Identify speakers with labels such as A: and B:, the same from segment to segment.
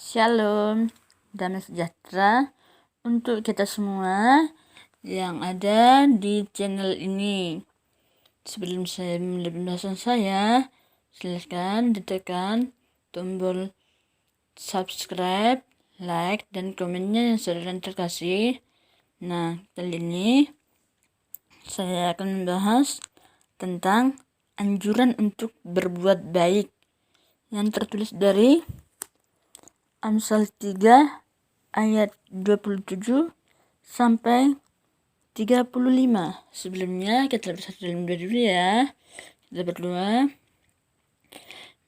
A: Shalom, damai sejahtera untuk kita semua yang ada di channel ini. Sebelum saya mulai pembahasan saya, silahkan ditekan tombol subscribe, like, dan komennya yang sudah terkasih. Nah, kali ini saya akan membahas tentang anjuran untuk berbuat baik yang tertulis dari Amsal 3 ayat 27 sampai 35. Sebelumnya kita bersatu dalam doa dulu ya. Kita berdoa.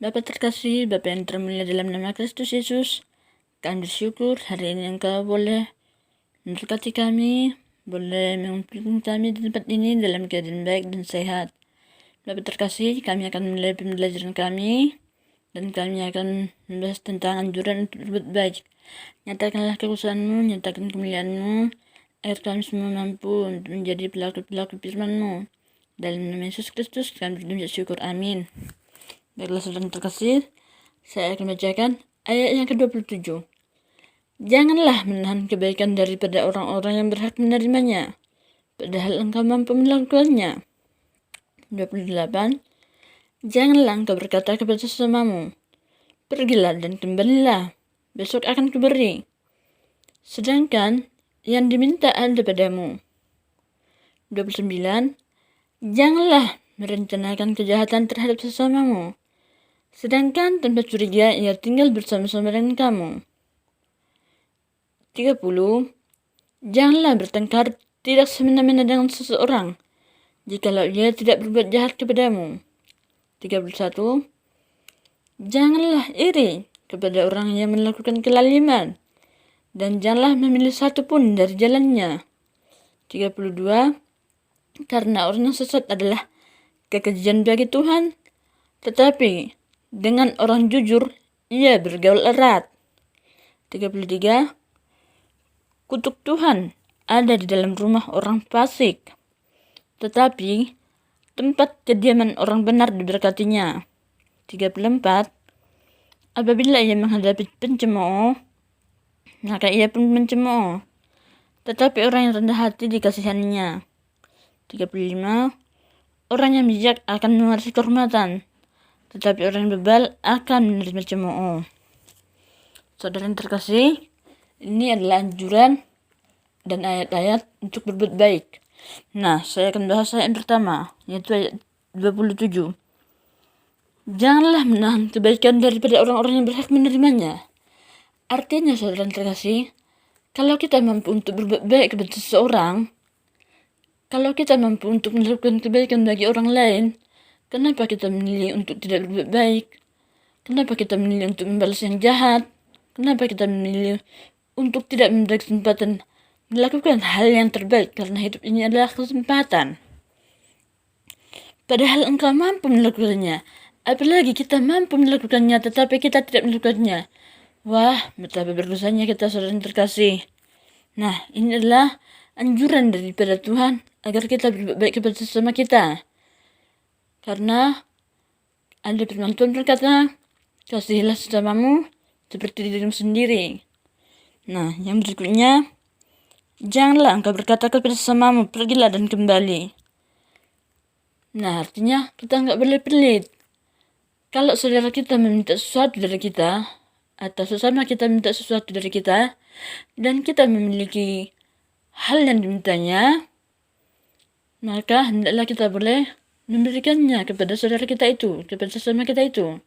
A: Bapa terkasih, Bapa yang termulia dalam nama Kristus Yesus, kami bersyukur hari ini Engkau boleh memberkati kami, boleh memimpin kami di tempat ini dalam keadaan baik dan sehat. Bapa terkasih, kami akan mulai pembelajaran kami dan kami akan membahas tentang anjuran untuk berbuat baik. Nyatakanlah kekuasaan-Mu, nyatakan kemuliaan-Mu, agar kami semua mampu untuk menjadi pelaku-pelaku firman-Mu. Dalam nama Yesus Kristus kami berdoa syukur, amin. Baiklah saudara terkasih, saya akan bacakan ayat yang ke-27. Janganlah menahan kebaikan daripada orang-orang yang berhak menerimanya, padahal engkau mampu melakukannya. 28. Janganlah engkau berkata kepada sesamamu, pergilah dan kembalilah, besok akan kuberi, sedangkan yang diminta ada padamu. 29. Janganlah merencanakan kejahatan terhadap sesamamu, sedangkan tanpa curiga ia tinggal bersama-sama dengan kamu. 30. Janganlah bertengkar tidak semena-mena dengan seseorang, jikalau ia tidak berbuat jahat kepadamu. 31. Janganlah iri kepada orang yang melakukan kelaliman, dan janganlah memilih satu pun dari jalannya. 32. Karena orang yang sesat adalah kekejian bagi Tuhan, tetapi dengan orang jujur ia bergaul erat. 33. Kutuk Tuhan ada di dalam rumah orang fasik, tetapi tempat kediaman orang benar diberkatinya. 34. Apabila ia menghadapi pencemooh, maka ia pun mencemooh, tetapi orang yang rendah hati dikasihaninya. 35. Orang yang bijak akan mewarisi kehormatan, tetapi orang yang bebal akan menerima cemooh. Saudara yang terkasih, ini adalah anjuran dan ayat-ayat untuk berbuat baik. Nah, saya akan bahas ayat pertama, yaitu ayat 27. Janganlah menahan kebaikan daripada orang-orang yang berhak menerimanya. Artinya, saudara yang terkasih, kalau kita mampu untuk berbuat baik kepada seseorang, kalau kita mampu untuk melakukan kebaikan bagi orang lain, kenapa kita memilih untuk tidak berbuat baik? Kenapa kita memilih untuk membalas yang jahat? Kenapa kita memilih untuk tidak memberi kesempatan melakukan hal yang terbaik, karena hidup ini adalah kesempatan. Padahal engkau mampu melakukannya. Apalagi kita mampu melakukannya tetapi kita tidak melakukannya. Wah, betapa berdosanya kita, saudara yang terkasih. Nah, ini adalah anjuran daripada Tuhan agar kita berbuat baik kepada sesama kita. Karena ada firman Tuhan berkata, kasihilah sesamamu seperti dirimu sendiri. Nah, yang berikutnya, janganlah engkau berkata kepada sesamamu, pergilah dan kembali. Nah, artinya kita enggak boleh pelit. Kalau saudara kita meminta sesuatu dari kita, atau sesama kita minta sesuatu dari kita, dan kita memiliki hal yang dimintanya, maka hendaklah kita boleh memberikannya kepada saudara kita itu, kepada sesama kita itu.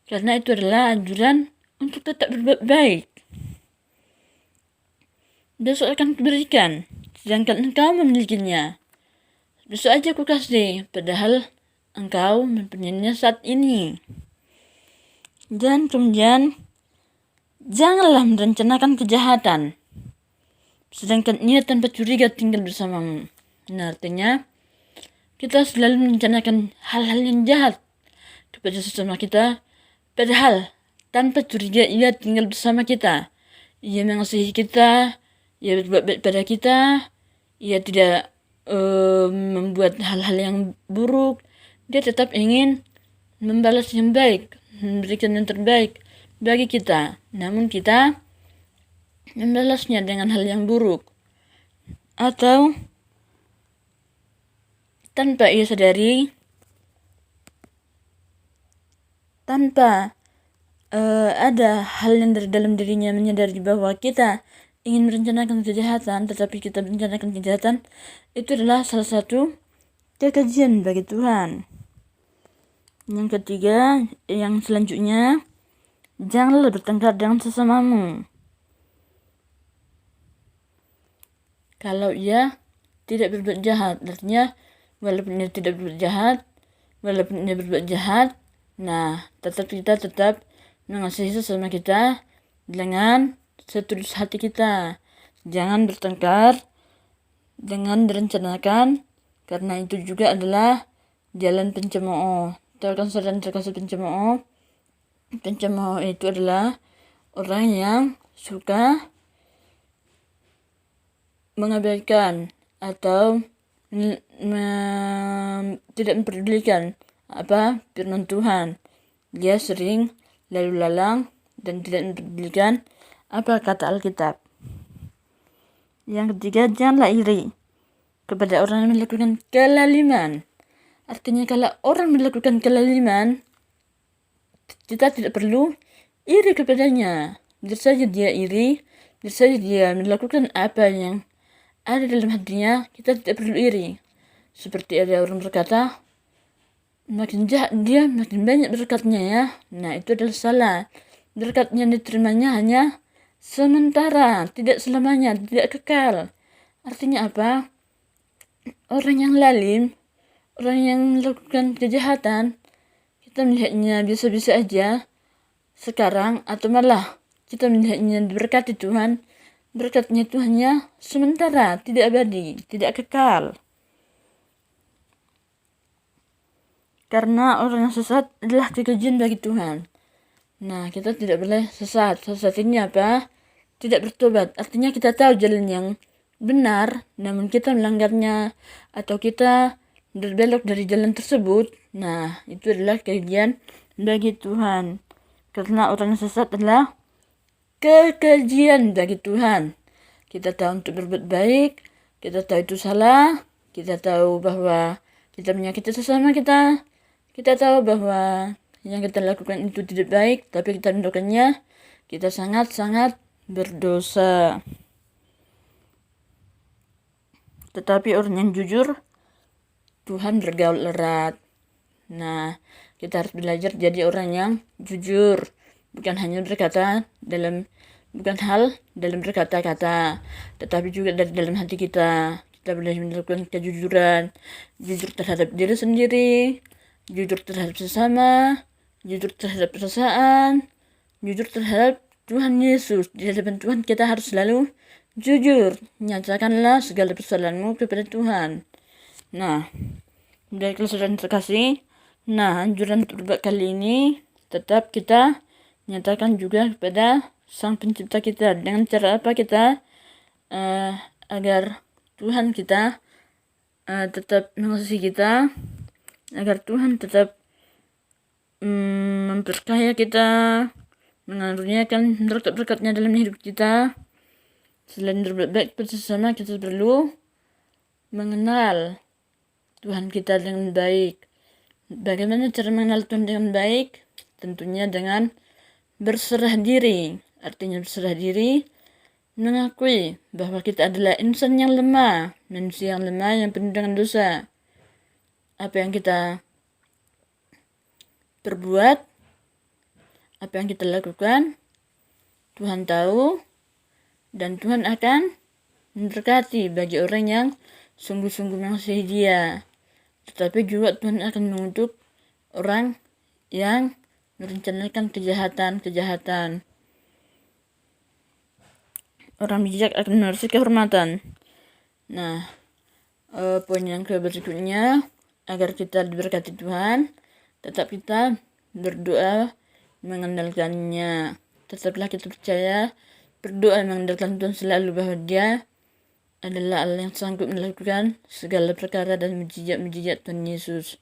A: Karena itu adalah anjuran untuk tetap berbuat baik. Besok akan kuberikan, sedangkan engkau memilikinya. Besok aja aku kasih, padahal engkau mempunyainya saat ini. Dan kemudian, janganlah merencanakan kejahatan, sedangkan ia tanpa curiga tinggal bersamamu. Nah, artinya, kita selalu merencanakan hal-hal yang jahat kepada sesama kita, padahal tanpa curiga ia tinggal bersama kita. Ia mengasihi kita, ia berbuat baik pada kita, ia tidak membuat hal-hal yang buruk. Dia tetap ingin membalas yang baik, memberikan yang terbaik, bagi kita, namun kita membalasnya dengan hal yang buruk, atau tanpa ia sadari, tanpa ada hal yang dari dalam dirinya menyadari bahwa kita ingin merencanakan kejahatan, tetapi kita merencanakan kejahatan, itu adalah salah satu kekejian bagi Tuhan. Yang ketiga, yang selanjutnya, janganlah bertengkar dengan sesamamu. Kalau ia tidak berbuat jahat, artinya walaupun ia tidak berbuat jahat, walaupun ia berbuat jahat, nah tetap kita mengasihi sesama kita dengan setulus hati kita. Jangan bertengkar dengan direncanakan, karena itu juga adalah jalan pencemooh. Tahu kan saudara terkasih pencemooh? Pencemooh itu adalah orang yang suka mengabaikan atau tidak memperdulikan apa firman Tuhan. Dia sering lalu lalang dan tidak memperdulikan apa kata Alkitab. Yang ketiga, janganlah iri kepada orang yang melakukan kelaliman. Artinya kalau orang melakukan kelaliman, kita tidak perlu iri kepadanya. Biar saja dia iri, biar saja dia melakukan apa yang ada dalam hatinya, kita tidak perlu iri. Seperti ada orang berkata, makin jahat dia, makin banyak berkatnya ya. Nah, itu adalah salah. Berkatnya diterimanya hanya sementara, tidak selamanya, tidak kekal. Artinya apa? Orang yang lalim, orang yang melakukan kejahatan, kita melihatnya biasa-biasa aja sekarang, atau malah kita melihatnya diberkati Tuhan. Berkatnya itu hanya sementara, tidak abadi, tidak kekal. Karena orang yang sesat adalah kekejian bagi Tuhan. Nah, kita tidak boleh sesat. Sesat ini apa? Tidak bertobat. Artinya kita tahu jalan yang benar, namun kita melanggarnya, atau kita berbelok dari jalan tersebut. Nah, itu adalah kekejian bagi Tuhan. Karena orang yang sesat adalah kekejian bagi Tuhan. Kita tahu untuk berbuat baik, kita tahu itu salah, kita tahu bahwa kita menyakiti sesama kita, kita tahu bahwa yang kita lakukan itu tidak baik, tapi kita melakukannya, kita sangat-sangat berdosa. Tetapi orang yang jujur, Tuhan bergaul erat. Nah, kita harus belajar jadi orang yang jujur. Bukan hanya berkata bukan hal dalam berkata-kata, tetapi juga dari dalam hati kita. Kita boleh melakukan kejujuran, jujur terhadap diri sendiri, jujur terhadap sesama, jujur terhadap perasaan, jujur terhadap Tuhan Yesus. Di hadapan Tuhan kita harus selalu jujur. Nyatakanlah segala kesalahanmu kepada Tuhan. Nah, baiklah saudara terkasih. Nah, anjuran berbuat kali ini tetap kita nyatakan juga kepada Sang Pencipta kita. Dengan cara apa kita agar Tuhan kita tetap mengasihi kita, agar Tuhan tetap memperkaya kita, mengaruniakan berkat-berkatnya dalam hidup kita. Selain berbuat baik kepada sesama, kita perlu mengenal Tuhan kita dengan baik. Bagaimana cara mengenal Tuhan dengan baik? Tentunya dengan berserah diri. Artinya berserah diri, mengakui bahwa kita adalah insan yang lemah, manusia yang lemah yang penuh dengan dosa. Apa yang kita perbuat, apa yang kita lakukan, Tuhan tahu, dan Tuhan akan memberkati bagi orang yang sungguh-sungguh mengasihi Dia. Tetapi juga Tuhan akan mengutuk orang yang merencanakan kejahatan. Orang bijak akan mewarisi kehormatan. Nah, poin yang berikutnya, agar kita diberkati Tuhan, tetap kita berdoa mengandalkannya. Tetaplah kita percaya, berdoa mengandalkan Tuhan selalu, bahwa Dia adalah Allah yang sanggup melakukan segala perkara dan mujizat Tuhan Yesus.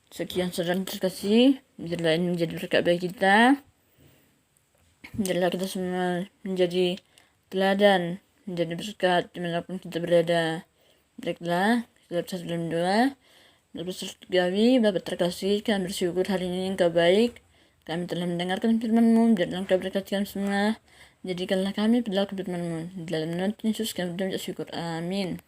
A: Sekian saudara terkasih, biarlah ini menjadi berkat bagi kita. Jadilah kita semua menjadi teladan, menjadi berkat dimanapun kita berada. Baiklah, kita bersatu dalam doa. Bapa terkasih, kami bersyukur hari ini Engkau baik. Kami telah mendengarkan firman-Mu, biarlah Engkau berkati kami semua. Jadikanlah kami pedalakan firman-Mu. Dalam nama Yesus kami berdoa syukur. Amin.